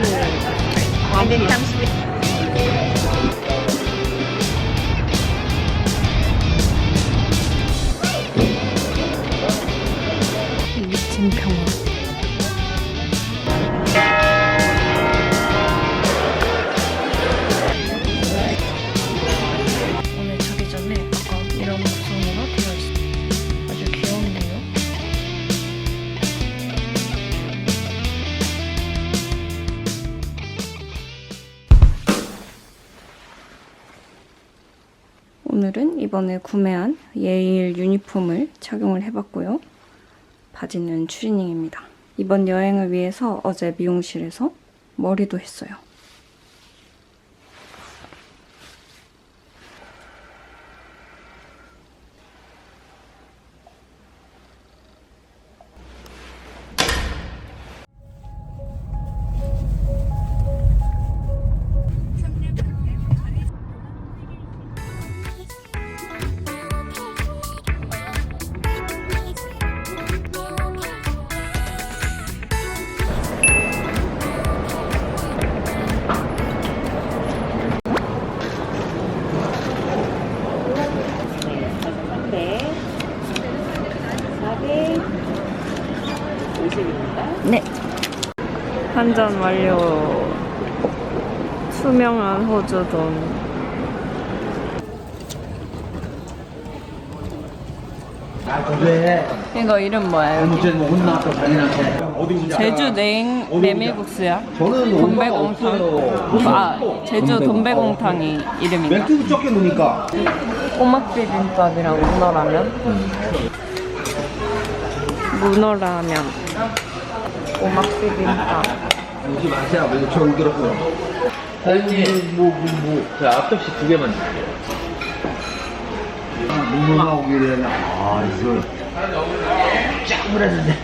And it comes with 미친 평화. 오늘 자기 전에 약간 이런 구성으로 되어 있어요. 아주 귀여운데요. 오늘은 이번에 구매한 예일 유니폼을 착용을 해봤고요. 바지는 추리닝입니다. 이번 여행을 위해서 어제 미용실에서 머리도 했어요. 네. 환전 완료. 투명한 호주돈. 이거 이름 뭐야 여기? 제주 메밀국수야. 돈배공탕. 아, 제주 돈배공탕이 이름인가? 맥주 적게 놓으니까. 꼬막 비빔밥이랑 문어라면. 문어라면. 꼬막 비빔밥. 무지 마세요. 왜 저 울더라고요. 사장님, 저 앞접시 2개만 주세요. 문어가 오기를 이걸 짱물했는데.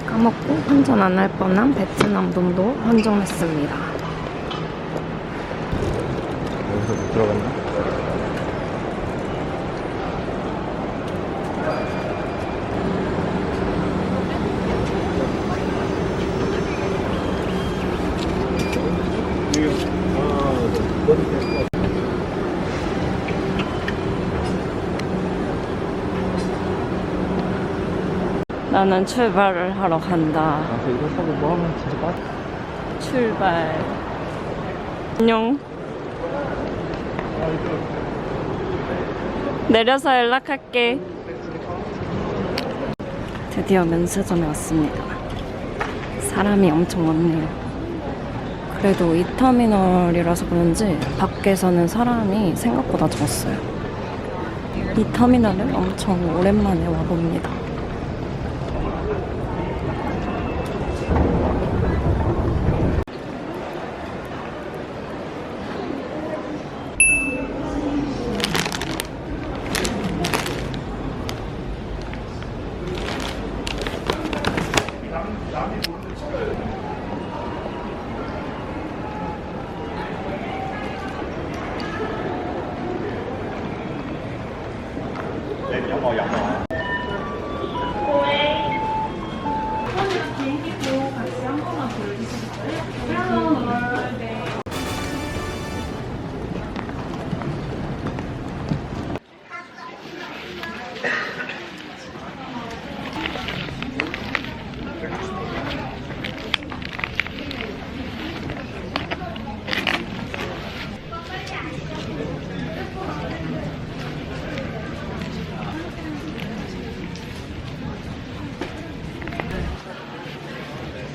까먹고 환전 안 할 뻔한 베트남 돈도 환전했습니다. 여기서 못 들어갔나? 나는 출발을 하러 간다. 이거 사고 뭐 하면 진짜 빠져. 출발. 안녕. 내려서 연락할게. 드디어 면세점에 왔습니다. 사람이 엄청 많네요. 그래도 이 터미널이라서 그런지 밖에서는 사람이 생각보다 적었어요. 이 터미널은 엄청 오랜만에 와봅니다.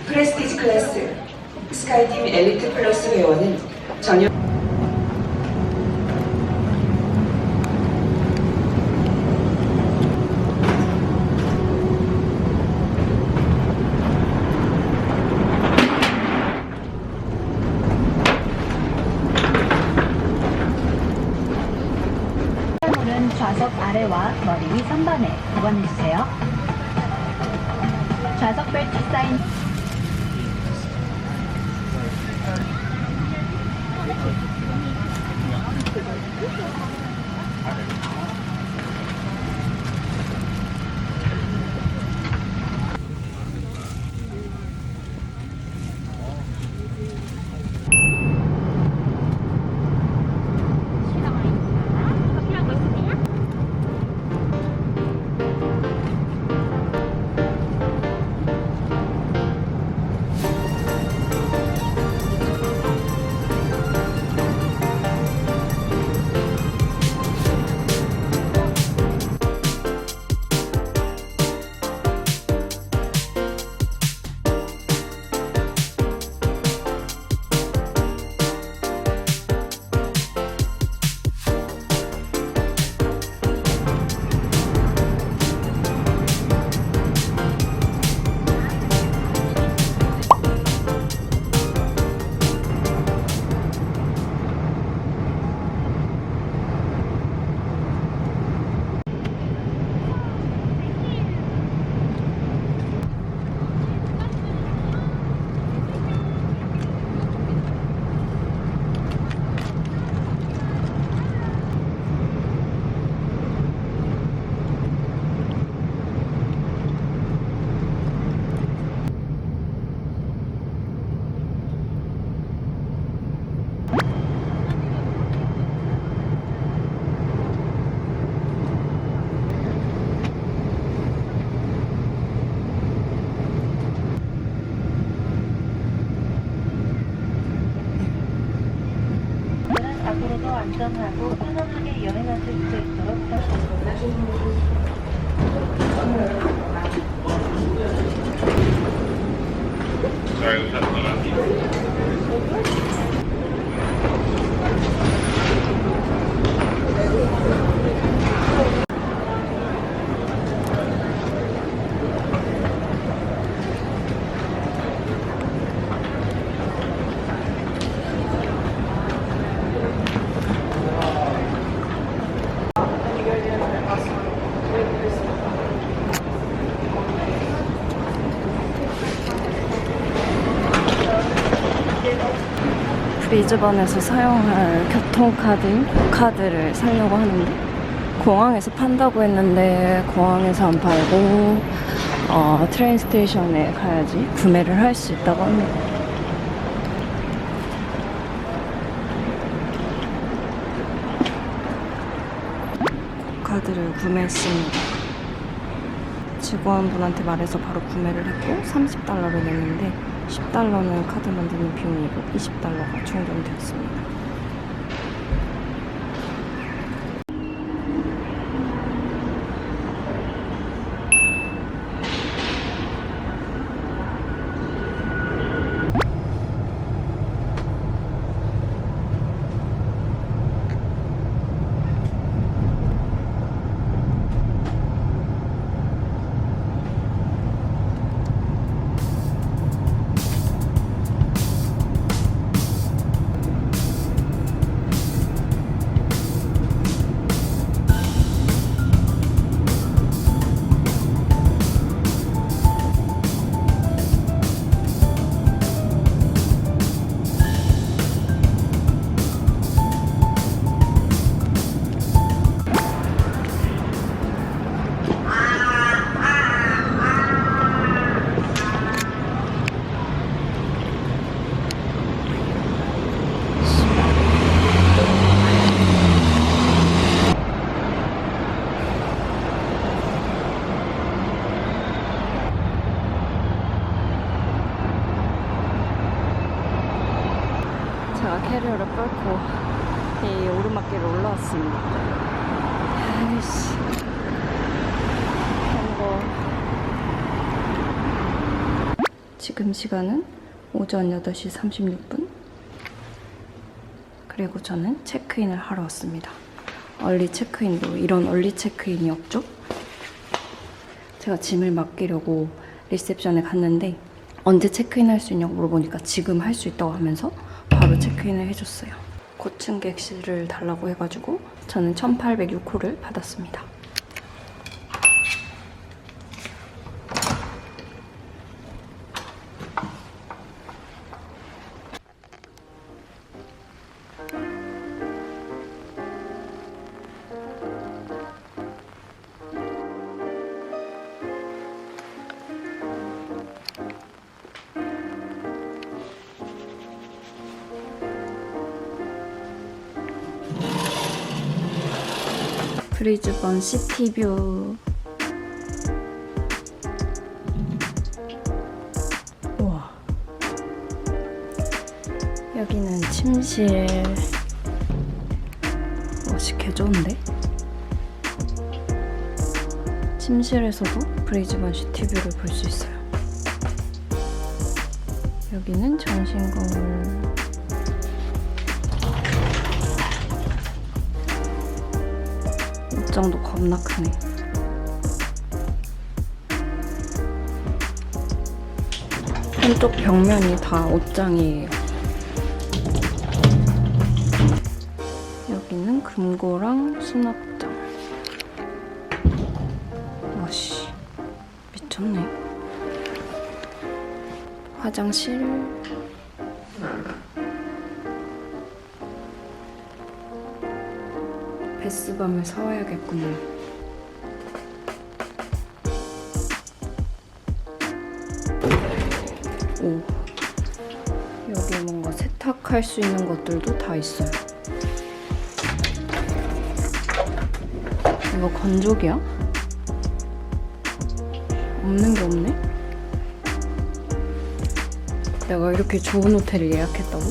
프레스티지 클래스 스카이팀 엘리트 플러스 회원은 전용 오른 좌석 아래와 머리 위 3번에 보관해주세요. 좌석 벨트 사인 브리즈번에서 사용할 교통카드인 고카드를 사려고 하는데 공항에서 판다고 했는데 공항에서 안 팔고 트레인 스테이션에 가야지 구매를 할 수 있다고 합니다. 고카드를 구매했습니다. 직원분한테 말해서 바로 구매를 했고 30달러를 냈는데 10달러는 카드 만드는 비용이고 20달러가 충전되었습니다. 제가 캐리어를 끌고 이 오르막길을 올라왔습니다. 아이씨. 지금 시간은 오전 8시 36분. 그리고 저는 체크인을 하러 왔습니다. 얼리 체크인도 이런 얼리 체크인이 없죠? 제가 짐을 맡기려고 리셉션에 갔는데 언제 체크인할 수 있냐고 물어보니까 지금 할 수 있다고 하면서 바로 체크인을 해줬어요. 고층 객실을 달라고 해가지고 저는 1806호를 받았습니다. 브리즈번 시티뷰. 우와. 여기는 침실. 멋이 개 좋은데? 침실에서도 브리즈번 시티뷰를 볼 수 있어요. 여기는 전신 거울. 옷장도 겁나 크네. 한쪽 벽면이 다 옷장이에요. 여기는 금고랑 수납장. 와씨, 미쳤네. 화장실. 베스밤을 사와야겠군요. 오, 여기 뭔가 세탁할 수 있는 것들도 다 있어요. 이거 건조기야? 없는 게 없네? 내가 이렇게 좋은 호텔을 예약했다고?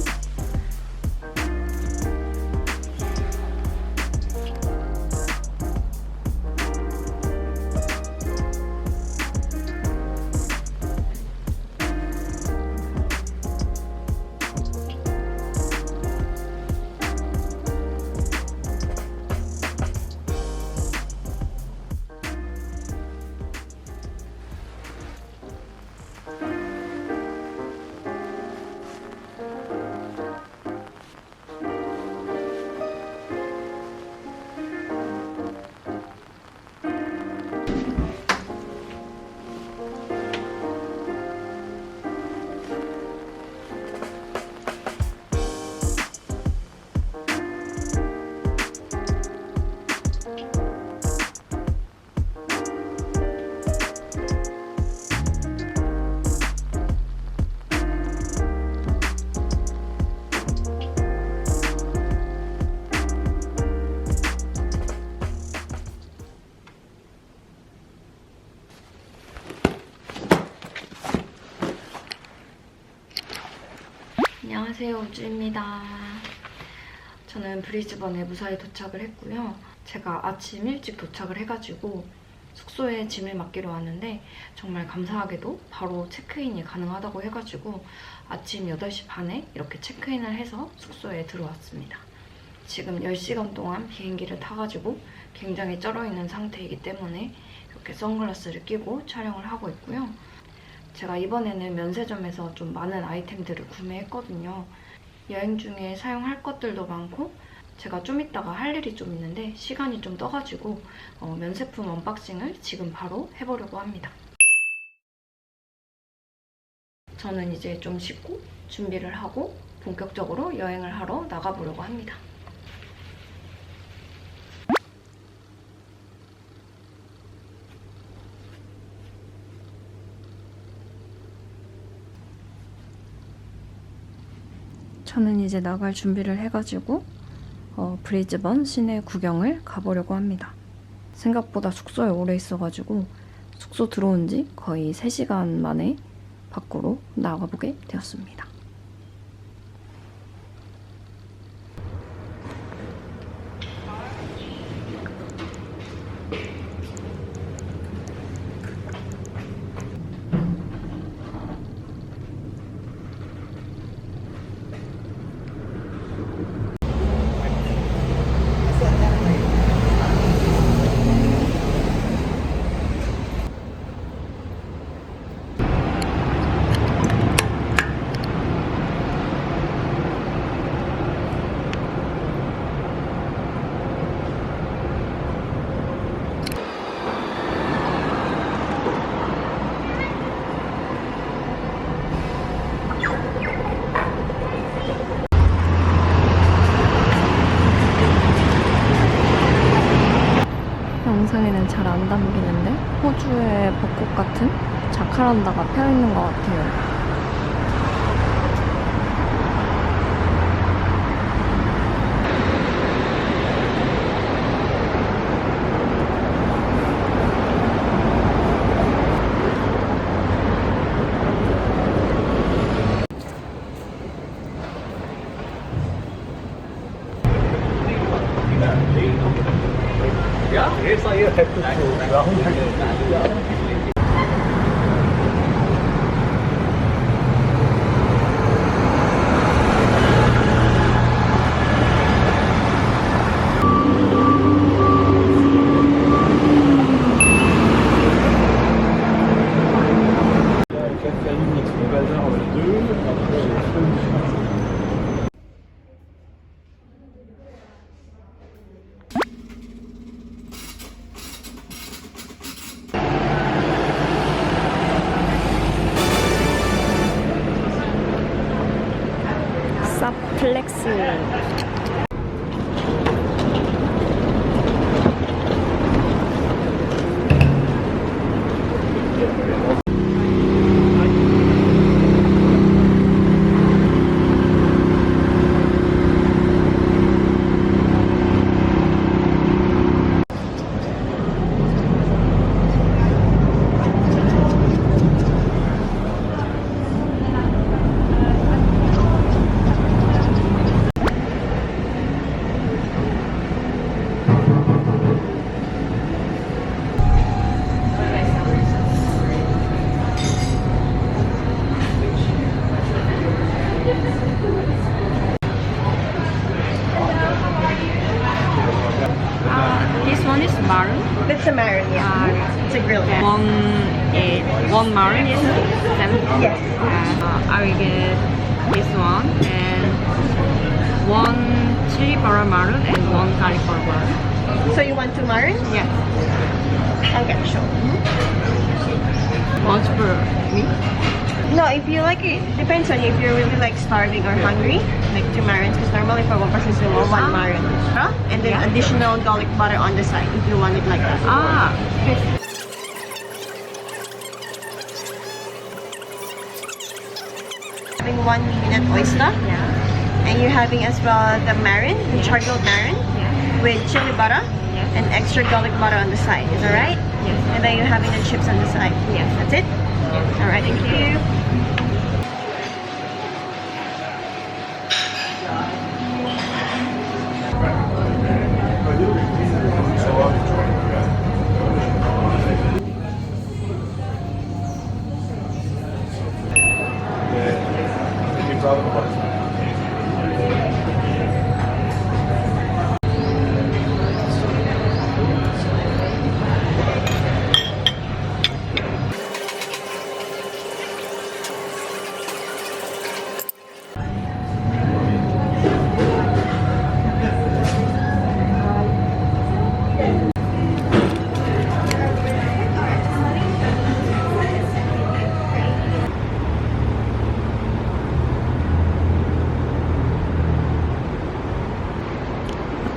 안녕하세요, 우주입니다. 저는 브리즈번에 무사히 도착을 했고요. 제가 아침 일찍 도착을 해가지고 숙소에 짐을 맡기러 왔는데 정말 감사하게도 바로 체크인이 가능하다고 해가지고 아침 8시 반에 이렇게 체크인을 해서 숙소에 들어왔습니다. 지금 10시간 동안 비행기를 타가지고 굉장히 쩔어있는 상태이기 때문에 이렇게 선글라스를 끼고 촬영을 하고 있고요. 제가 이번에는 면세점에서 좀 많은 아이템들을 구매했거든요. 여행 중에 사용할 것들도 많고 제가 좀 이따가 할 일이 좀 있는데 시간이 좀 떠가지고 면세품 언박싱을 지금 바로 해보려고 합니다. 저는 이제 좀 씻고 준비를 하고 본격적으로 여행을 하러 나가보려고 합니다. 저는 이제 나갈 준비를 해가지고 브리즈번 시내 구경을 가보려고 합니다. 생각보다 숙소에 오래 있어가지고 숙소 들어온 지 거의 3시간 만에 밖으로 나가보게 되었습니다. 영상에는 잘 안 담기는데 호주의 벚꽃 같은 자카란다가 펴있는 것 같아요. Here's all your head to 플렉스. This one is maroon. It's a marin, yeah. It's a grilled one. One maroon is 7. Yes. I will get this one and one chili butter maroon and one garlic butter maroon. So you want 2 marin? Yes. Okay, sure. Much for me. No, if you like it, depends on you. If you're really like starving or hungry, like 2 marins, because normally for one person it's 1 marin. And then additional garlic butter on the side if you want it like that. Okay. Having 1 minute oyster. Yeah. And you're having as well the marin, the charcoal marin, Yeah. with chili butter Yeah. and extra garlic butter on the side. Is that right? Yes. And then you're having the chips on the side. Yes. That's it? Alright, thank you.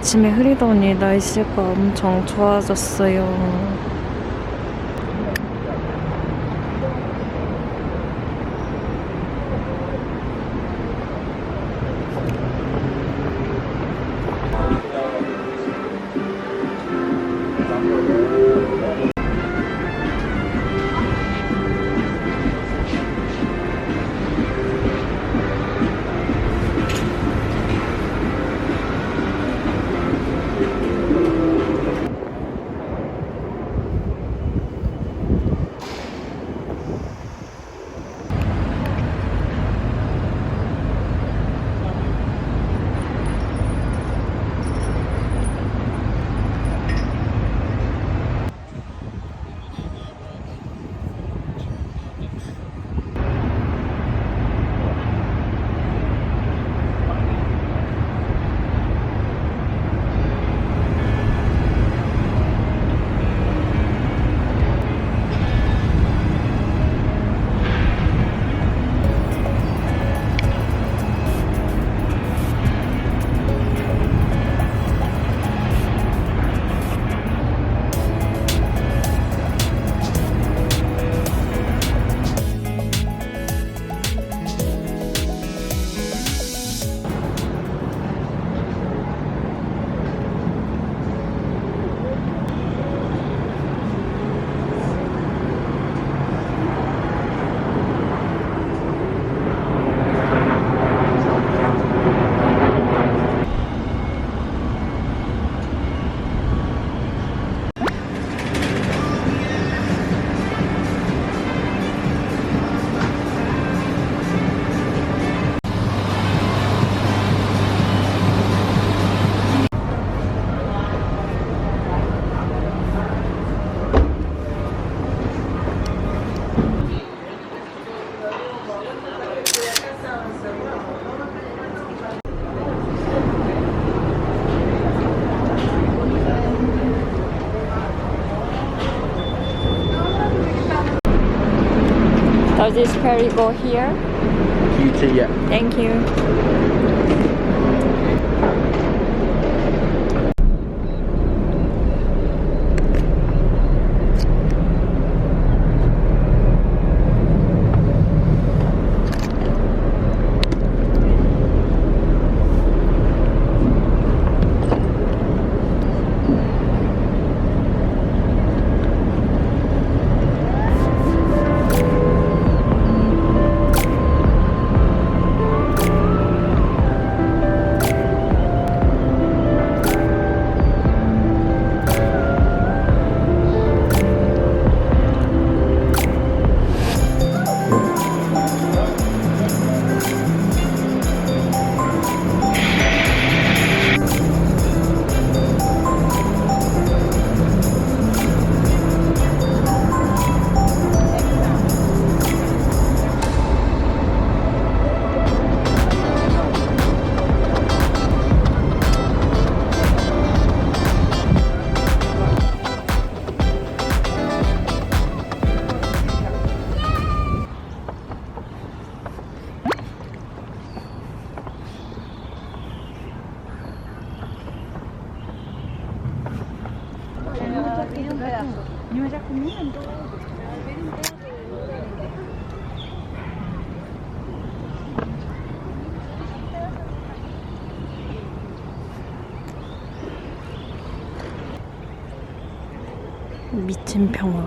아침에 흐리더니 날씨가 엄청 좋아졌어요. Does this ferry go here? yeah. Thank you. 미친 평화.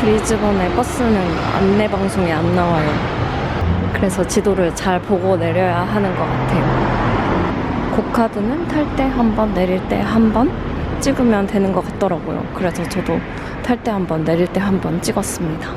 브리즈번의 버스는 안내 방송이 안 나와요. 그래서 지도를 잘 보고 내려야 하는 것 같아요. 고카드는 탈 때 한 번, 내릴 때 한 번 찍으면 되는 것 같더라고요. 그래서 저도 탈 때 한 번, 내릴 때 한 번 찍었습니다.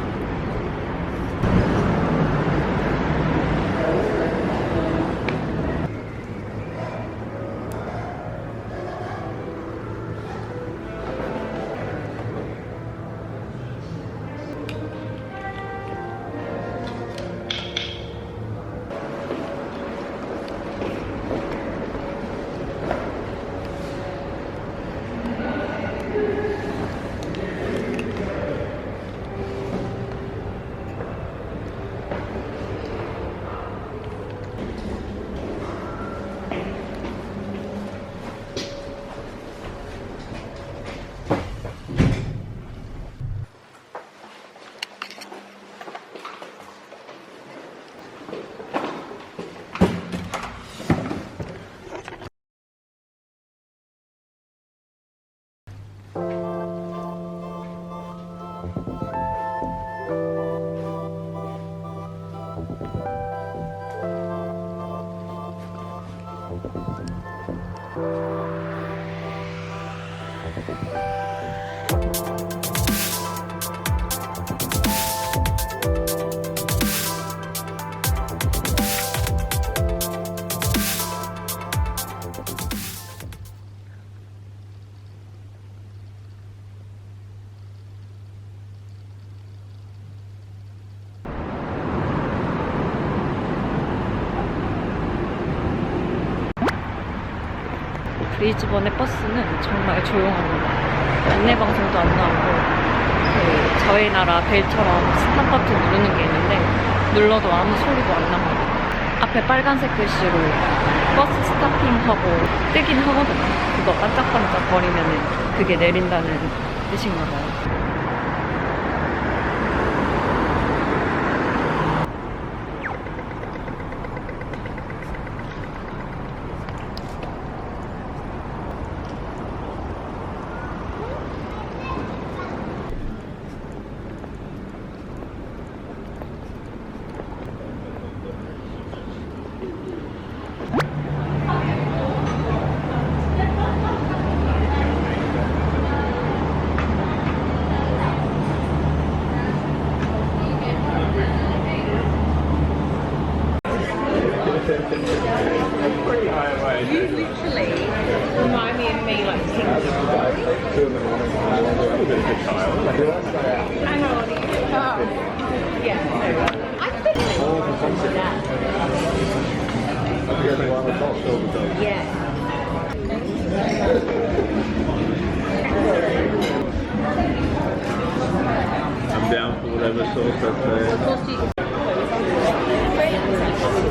브리즈번의 버스는 정말 조용합니다. 안내 방송도 안 나오고 저희 나라 벨처럼 스탑 버튼 누르는 게 있는데 눌러도 아무 소리도 안 납니다. 앞에 빨간색 글씨로 버스 스타핑하고 뜨긴 하거든요. 그거 반짝반짝 거리면은 그게 내린다는 뜻인가 봐요. I'm down for whatever sauce that's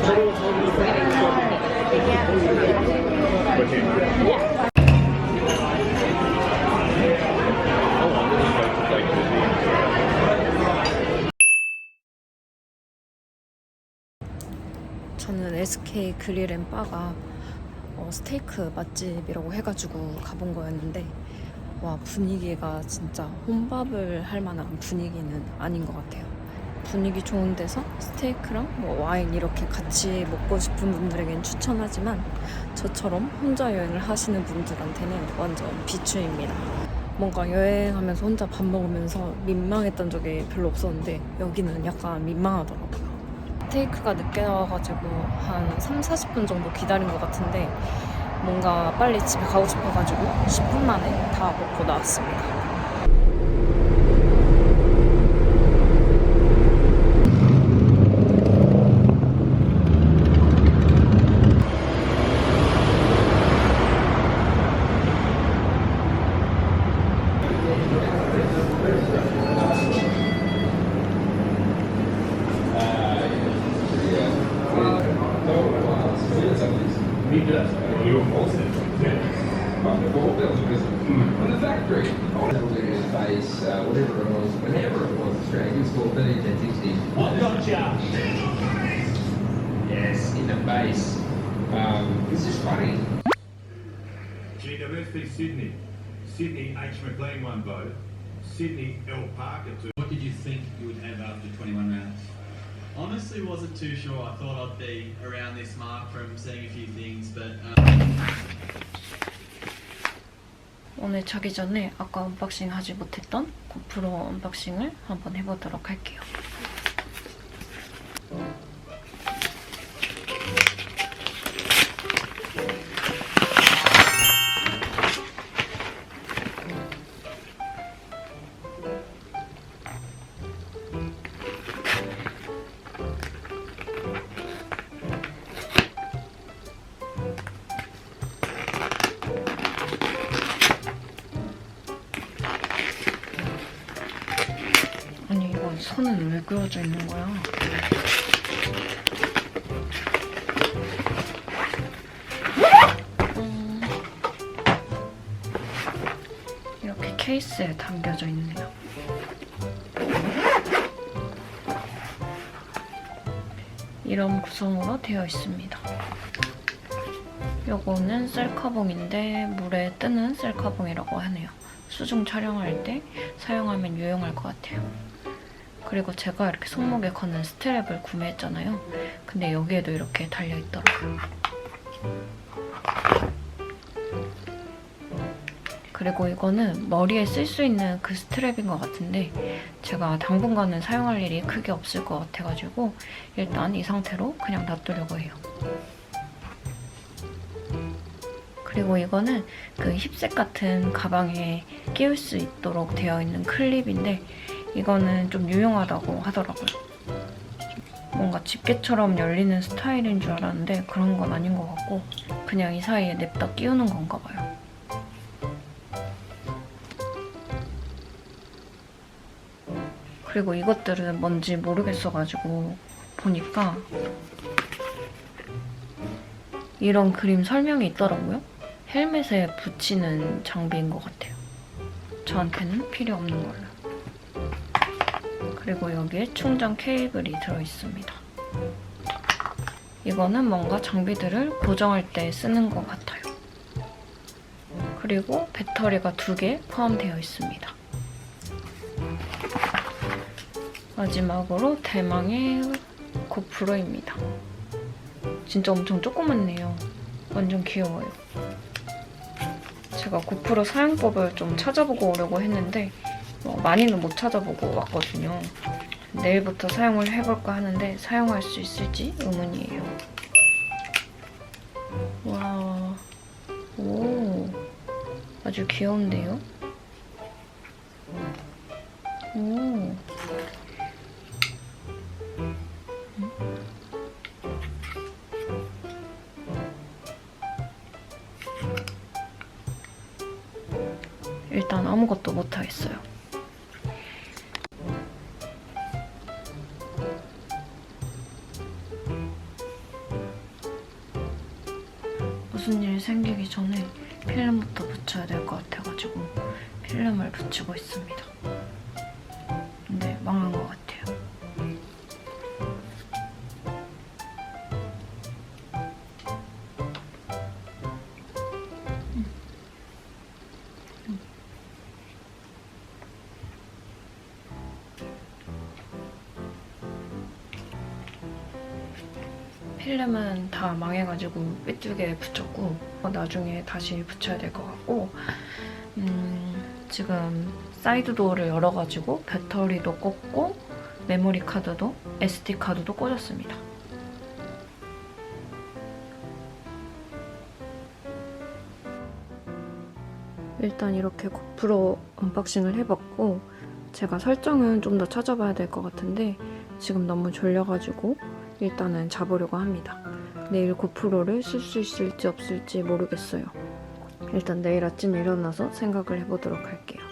there. 저는 SK 그릴앤바가 스테이크 맛집이라고 해가지고 가본 거였는데 와, 분위기가 진짜 혼밥을 할 만한 분위기는 아닌 것 같아요. 분위기 좋은 데서 스테이크랑 뭐 와인 이렇게 같이 먹고 싶은 분들에겐 추천하지만 저처럼 혼자 여행을 하시는 분들한테는 완전 비추입니다. 뭔가 여행하면서 혼자 밥 먹으면서 민망했던 적이 별로 없었는데 여기는 약간 민망하더라고요. 스테이크가 늦게 나와가지고 한 30-40분 정도 기다린 것 같은데 뭔가 빨리 집에 가고 싶어가지고 10분 만에 다 먹고 나왔습니다. From the factory. Base, whatever it was, Australia. It's called 1360. I gotcha. Yes, in the base. This is funny. GWSP Sydney. Sydney H. McLean 1 vote. Sydney L. Parker 2. What did you think you would have after 21 rounds? Honestly, wasn't too sure. I thought I'd be around this mark from seeing a few things, but 오늘 자기 전에 아까 언박싱 하지 못했던 고프로 언박싱을 한번 해보도록 할게요. 아니 이건 선은 왜 그어져 있는 거야? 이렇게 케이스에 담겨져 있네요. 이런 구성으로 되어 있습니다. 요거는 셀카봉인데 물에 뜨는 셀카봉이라고 하네요. 수중 촬영할 때 사용하면 유용할 것 같아요. 그리고 제가 이렇게 손목에 거는 스트랩을 구매했잖아요. 근데 여기에도 이렇게 달려있더라고요. 그리고 이거는 머리에 쓸 수 있는 그 스트랩인 것 같은데 제가 당분간은 사용할 일이 크게 없을 것 같아가지고 일단 이 상태로 그냥 놔두려고 해요. 그리고 이거는 그 힙색 같은 가방에 끼울 수 있도록 되어 있는 클립인데 이거는 좀 유용하다고 하더라고요. 뭔가 집게처럼 열리는 스타일인 줄 알았는데 그런 건 아닌 것 같고 그냥 이 사이에 냅다 끼우는 건가 봐요. 그리고 이것들은 뭔지 모르겠어가지고 보니까 이런 그림 설명이 있더라고요. 헬멧에 붙이는 장비인 것 같아요. 저한테는 필요 없는 걸로. 그리고 여기에 충전 케이블이 들어있습니다. 이거는 뭔가 장비들을 고정할 때 쓰는 것 같아요. 그리고 배터리가 2개 포함되어 있습니다. 마지막으로 대망의 고프로입니다. 진짜 엄청 조그맣네요. 완전 귀여워요. 제가 고프로 사용법을 좀 찾아보고 오려고 했는데 많이는 못 찾아보고 왔거든요. 내일부터 사용을 해볼까 하는데 사용할 수 있을지 의문이에요. 와, 오, 아주 귀여운데요? 오. 일단 아무것도 못하겠어요. 무슨 일이 생기기 전에 필름부터 붙여야 될 것 같아가지고 필름을 붙이고 있습니다. 근데 망한 것 같아요. 필름은 다 망해가지고 삐뚤게 붙였고 나중에 다시 붙여야 될 것 같고 지금 사이드 도어를 열어가지고 배터리도 꽂고 메모리 카드도 SD 카드도 꽂았습니다. 일단 이렇게 고프로 언박싱을 해봤고 제가 설정은 좀 더 찾아봐야 될 것 같은데 지금 너무 졸려가지고 일단은 자보려고 합니다. 내일 고프로를 쓸 수 있을지 없을지 모르겠어요. 일단 내일 아침에 일어나서 생각을 해보도록 할게요.